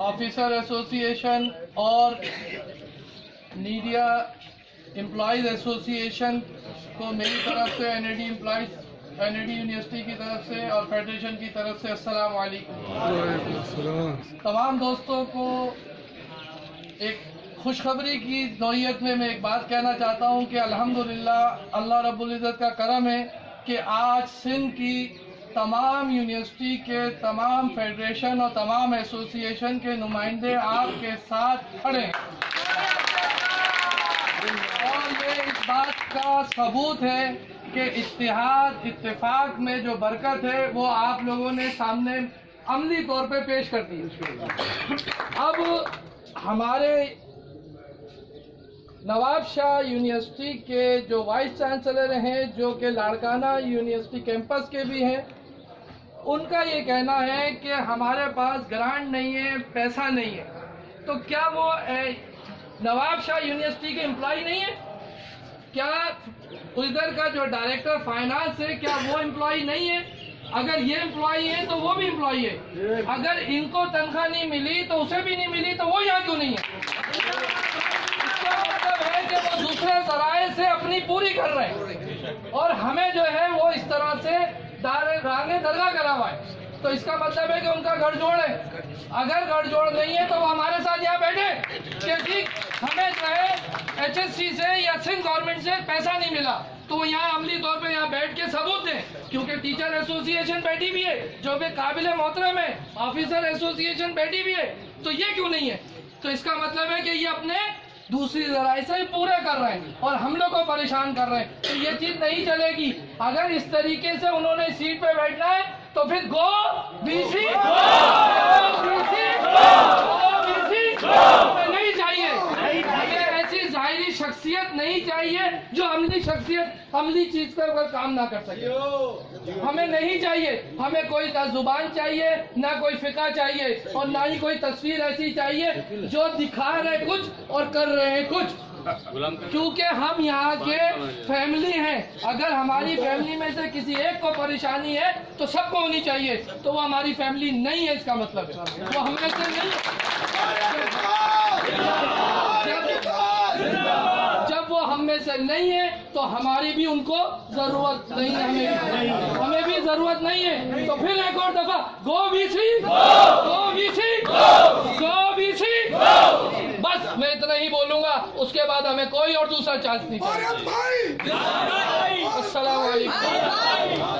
Officer association और media employees association को मेरी तरफ से एनएडी यूनिवर्सिटी की तरफ से और फेडरेशन की तरफ से अस्सलाम वालेकुम। तमाम दोस्तों को एक खुशखबरी की नौयत में मैं एक बात कहना चाहता हूं कि अल्हम्दुलिल्लाह अल्लाह रब्बुल इज़्ज़त का करम है कि आज सिंध की तमाम यूनिवर्सिटी के तमाम फेडरेशन और तमाम एसोसिएशन के नुमाइंदे आपके साथ खड़े हैं और ये इस बात का सबूत है कि इत्तेफाक में जो बरकत है वो आप लोगों ने सामने अमली तौर पे पेश कर दी। अब हमारे नवाब शाह यूनिवर्सिटी के जो वाइस चांसलर हैं, जो कि लाड़काना यूनिवर्सिटी कैंपस के भी हैं, उनका ये कहना है कि हमारे पास ग्रांट नहीं है, पैसा नहीं है। तो क्या वो नवाब शाह यूनिवर्सिटी के एम्प्लॉय नहीं है? क्या उधर का जो डायरेक्टर फाइनेंस है क्या वो एम्प्लॉय नहीं है? अगर ये एम्प्लॉय है तो वो भी एम्प्लॉय है। अगर इनको तनख्वाह नहीं मिली तो उसे भी नहीं मिली, तो वो यहाँ क्यों नहीं है? इसका मतलब है कि वो दूसरे जराए से अपनी पूरी कर रहे हैं और हमें जो है वो इस तरह से रांगे दरगाह करा हुआ है। तो इसका मतलब है कि उनका गठजोड़ है। अगर गठजोड़ नहीं है तो वो हमारे साथ यहाँ बैठे कि ठीक हमें जो है HSC से या सिंध गवर्नमेंट से पैसा नहीं मिला, तो यहाँ अमली तौर पे यहाँ बैठ के सबूत दें। क्योंकि टीचर एसोसिएशन बैठी भी है जो भी काबिल मोहतरम है, ऑफिसर एसोसिएशन बैठी भी है, तो ये क्यों नहीं है? तो इसका मतलब है कि ये अपने दूसरी जराए से पूरे कर रहे हैं और हम लोग को परेशान कर रहे हैं। तो ये चीज नहीं चलेगी। अगर इस तरीके से उन्होंने सीट पे बैठना है तो फिर गो बीसी नहीं चाहिए। हमें ऐसी जाहिरी शख्सियत नहीं चाहिए जो अमली चीज पर काम ना कर सके। हमें नहीं चाहिए। हमें कोई जुबान चाहिए, ना कोई फिका चाहिए और ना ही कोई तस्वीर ऐसी चाहिए जो दिखा रहे कुछ और कर रहे हैं कुछ। क्योंकि हम यहाँ के फैमिली हैं। अगर हमारी फैमिली में से किसी एक को परेशानी है तो सबको होनी चाहिए, तो वो हमारी फैमिली नहीं है। इसका मतलब है वो हमें से नहीं। जब वो हम में से नहीं है तो हमारी भी उनको जरूरत नहीं है। हमें भी जरूरत नहीं है। तो फिर एक और दफा गो बीसी, गो बीसी, गो बीसी। बस मैं इतना ही बोलूंगा, उसके बाद हमें कोई और दूसरा चांस नहीं। अस्सलाम वालेकुम।